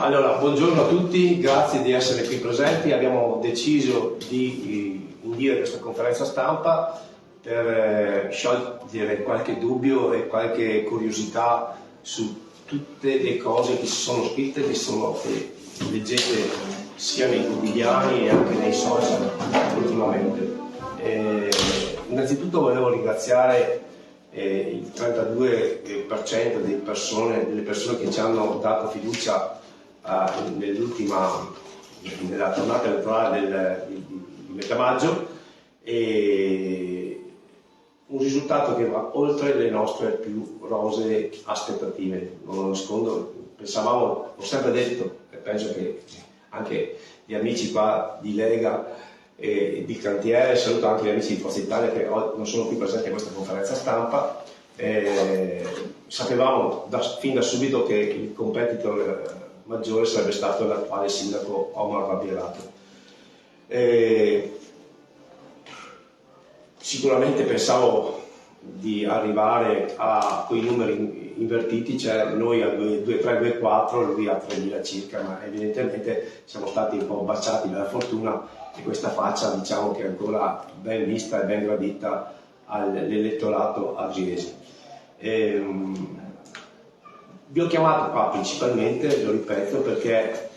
Allora, buongiorno a tutti, grazie di essere qui presenti. Abbiamo deciso di indire questa conferenza stampa per sciogliere qualche dubbio e qualche curiosità su tutte le cose che si sono scritte, che leggete sia nei quotidiani e anche nei social ultimamente. Innanzitutto volevo ringraziare il 32% delle persone che ci hanno dato fiducia nella tornata elettorale di metà maggio, e un risultato che va oltre le nostre più rosee aspettative. Non lo nascondo, ho sempre detto, e penso che anche gli amici qua di Lega e di Cantiere, saluto anche gli amici di Forza Italia che non sono qui presenti a questa conferenza stampa, sapevamo fin da subito che il competitor maggiore sarebbe stato l'attuale sindaco Omar Rabirato. Sicuramente pensavo di arrivare a quei numeri invertiti, cioè noi a 2.3-2.4, lui a 3.000 circa, ma evidentemente siamo stati un po' baciati dalla fortuna e questa faccia, diciamo, che è ancora ben vista e ben gradita all'elettorato algirese. Vi ho chiamato qua principalmente, lo ripeto, perché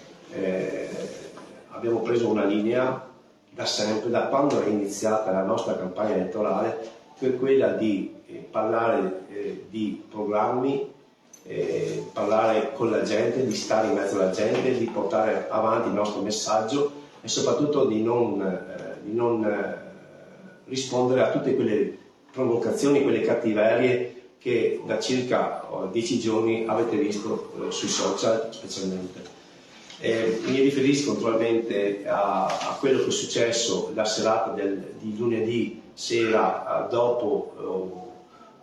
abbiamo preso una linea da sempre, da quando è iniziata la nostra campagna elettorale, per quella di parlare di programmi, parlare con la gente, di stare in mezzo alla gente, di portare avanti il nostro messaggio e soprattutto di non rispondere a tutte quelle provocazioni, quelle cattiverie che da circa 10 giorni avete visto sui social specialmente. Mi riferisco naturalmente a quello che è successo la serata di lunedì sera, dopo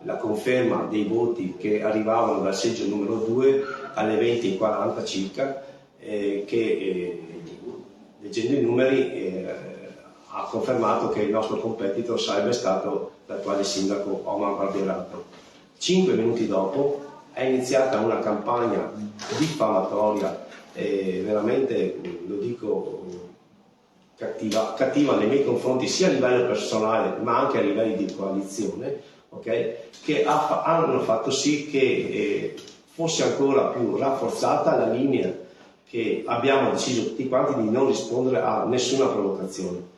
la conferma dei voti che arrivavano dal seggio numero 2 alle 20:40 circa, che leggendo i numeri ha confermato che il nostro competitor sarebbe stato l'attuale sindaco Omar Rabirato. 5 minuti dopo è iniziata una campagna diffamatoria, veramente, lo dico, cattiva nei miei confronti, sia a livello personale ma anche a livello di coalizione, okay? Che hanno fatto sì che fosse ancora più rafforzata la linea che abbiamo deciso tutti quanti di non rispondere a nessuna provocazione.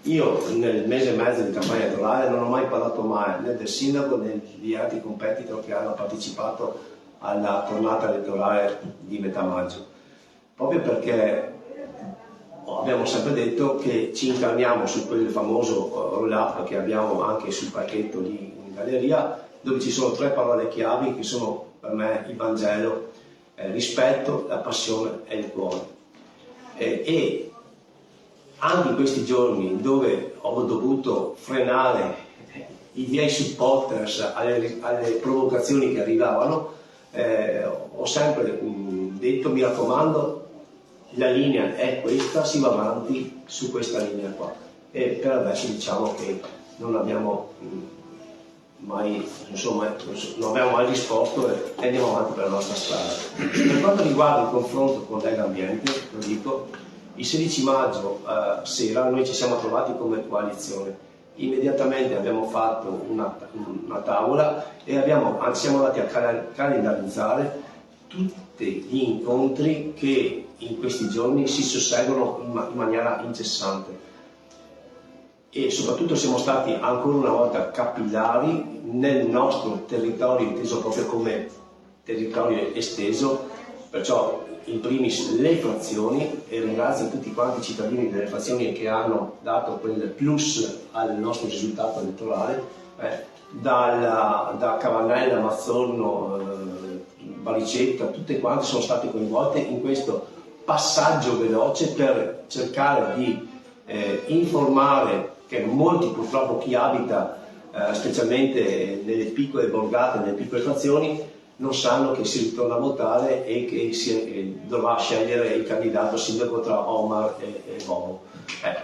Io nel mese e mezzo di campagna elettorale non ho mai parlato né del sindaco né di altri competitor che hanno partecipato alla tornata elettorale di metà maggio, proprio perché abbiamo sempre detto che ci incarniamo su quel famoso roll-up che abbiamo anche sul pacchetto lì in galleria, dove ci sono 3 parole chiavi che sono per me il Vangelo: rispetto, la passione e il cuore. E anche in questi giorni, dove ho dovuto frenare i miei supporters alle provocazioni che arrivavano, ho sempre detto: mi raccomando, la linea è questa, si va avanti su questa linea qua. E per adesso diciamo che non abbiamo mai risposto e andiamo avanti per la nostra strada. Per quanto riguarda il confronto con Lega Ambiente, lo dico, il 16 maggio sera noi ci siamo trovati come coalizione. Immediatamente abbiamo fatto una tavola e siamo andati a calendarizzare tutti gli incontri che in questi giorni si susseguono in maniera incessante. E soprattutto siamo stati ancora una volta capillari nel nostro territorio, inteso proprio come territorio esteso, perciò in primis le frazioni, e ringrazio tutti quanti i cittadini delle frazioni che hanno dato quel plus al nostro risultato elettorale, da Cavannella, Mazzorno, Baricetta, tutte quante sono state coinvolte in questo passaggio veloce per cercare di informare, che molti purtroppo chi abita specialmente nelle piccole borgate, nelle piccole frazioni, non sanno che si ritorna a votare e che si dovrà scegliere il candidato sindaco tra Omar e Bobo.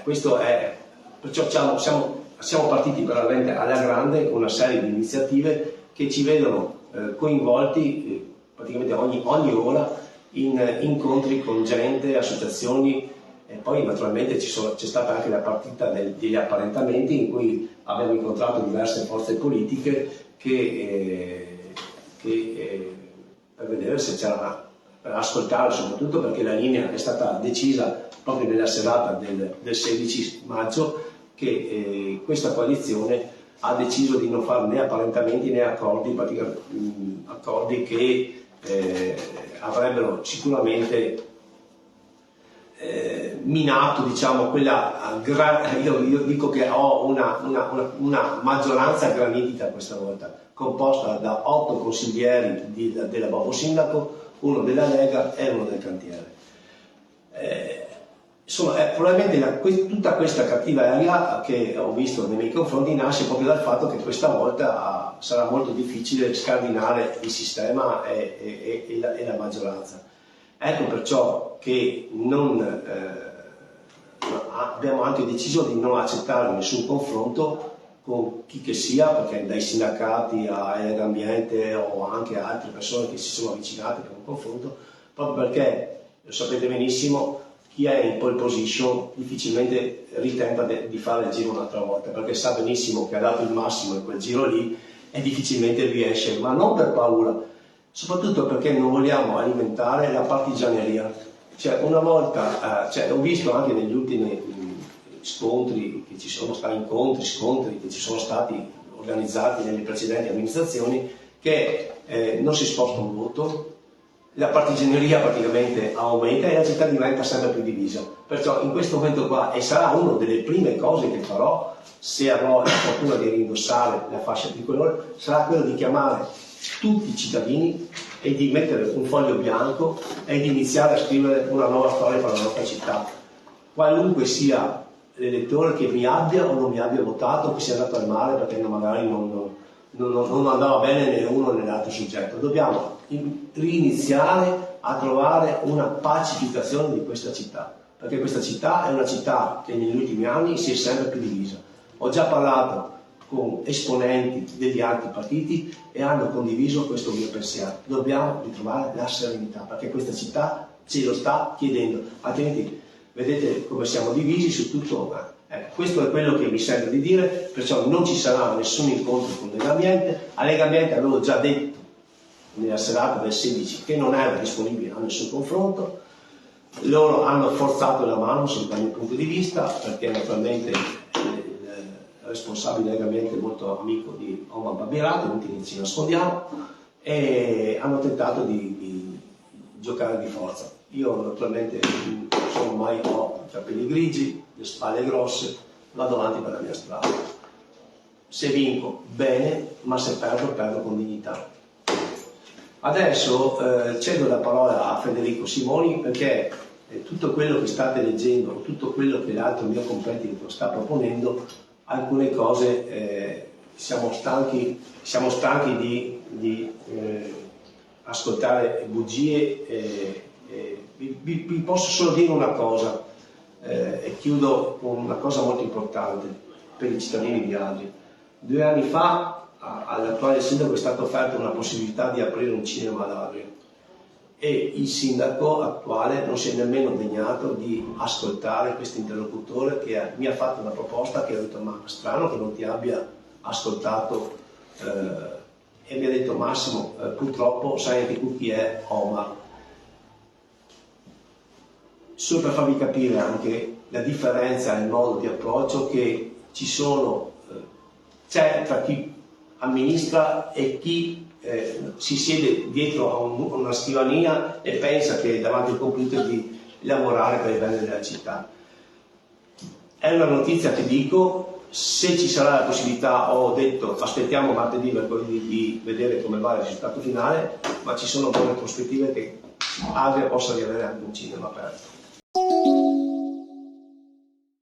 Questo è, perciò siamo partiti veramente alla grande con una serie di iniziative che ci vedono coinvolti praticamente ogni ora in incontri con gente, associazioni, e poi naturalmente c'è stata anche la partita degli apparentamenti in cui abbiamo incontrato diverse forze politiche per vedere se c'era, per ascoltare soprattutto, perché la linea è stata decisa proprio nella serata del 16 maggio che questa coalizione ha deciso di non fare né apparentamenti né accordi che avrebbero sicuramente minato, diciamo, quella io dico che ho una maggioranza granitica questa volta, composta da 8 consiglieri della Bobo Sindaco, uno della Lega e uno del cantiere. Insomma, probabilmente tutta questa cattiveria che ho visto nei miei confronti nasce proprio dal fatto che questa volta sarà molto difficile scardinare il sistema e la maggioranza. Ecco perciò che abbiamo anche deciso di non accettare nessun confronto con chi che sia, perché dai sindacati a Legambiente o anche altre persone che si sono avvicinate per un confronto, proprio perché, lo sapete benissimo, chi è in pole position difficilmente ritenta di fare il giro un'altra volta, perché sa benissimo che ha dato il massimo in quel giro lì e difficilmente riesce, ma non per paura, soprattutto perché non vogliamo alimentare la partigianeria. Cioè, una volta, ho visto anche negli ultimi scontri che ci sono stati, scontri che ci sono stati organizzati nelle precedenti amministrazioni, che non si sposta un voto, la partigianeria praticamente aumenta e la città diventa sempre più divisa. Perciò in questo momento qua, e sarà una delle prime cose che farò se avrò la fortuna di rindossare la fascia tricolore, sarà quello di chiamare tutti i cittadini e di mettere un foglio bianco e di iniziare a scrivere una nuova storia per la nostra città. Qualunque sia l'elettore che mi abbia o non mi abbia votato, che sia andato al mare perché magari non andava bene né uno né l'altro soggetto. Dobbiamo riniziare a trovare una pacificazione di questa città, perché questa città è una città che negli ultimi anni si è sempre più divisa. Ho già parlato con esponenti degli altri partiti e hanno condiviso questo mio pensiero. Dobbiamo ritrovare la serenità, perché questa città ce lo sta chiedendo, altrimenti vedete come siamo divisi su tutto. Questo è quello che mi sento di dire, perciò non ci sarà nessun incontro con Legambiente. A Legambiente avevo già detto nella serata del 16 che non era disponibile a nessun confronto. Loro hanno forzato la mano sotto il mio punto di vista, perché naturalmente il responsabile Legambiente è molto amico di Omar Babirato, inutile che ci nascondiamo, e hanno tentato di giocare di forza. Io naturalmente ormai ho i capelli grigi, le spalle grosse, vado avanti per la mia strada. Se vinco, bene, ma se perdo, perdo con dignità. Adesso cedo la parola a Federico Simoni, perché tutto quello che state leggendo, tutto quello che l'altro mio competitor sta proponendo, alcune cose siamo stanchi di ascoltare bugie. Vi posso solo dire una cosa, e chiudo con una cosa molto importante per i cittadini di Agri. 2 anni fa all'attuale sindaco è stata offerta una possibilità di aprire un cinema ad Agri e il sindaco attuale non si è nemmeno degnato di ascoltare questo interlocutore che mi ha fatto una proposta che ho detto: ma strano che non ti abbia ascoltato, e mi ha detto: Massimo, purtroppo sai anche tu chi è Omar. Solo per farvi capire anche la differenza nel modo di approccio che c'è tra chi amministra e chi si siede dietro a una scrivania e pensa che davanti al computer di lavorare per il bene della città. È una notizia che dico, se ci sarà la possibilità, ho detto aspettiamo martedì di vedere come va il risultato finale, ma ci sono buone prospettive che Agria possa riavere anche un cinema aperto.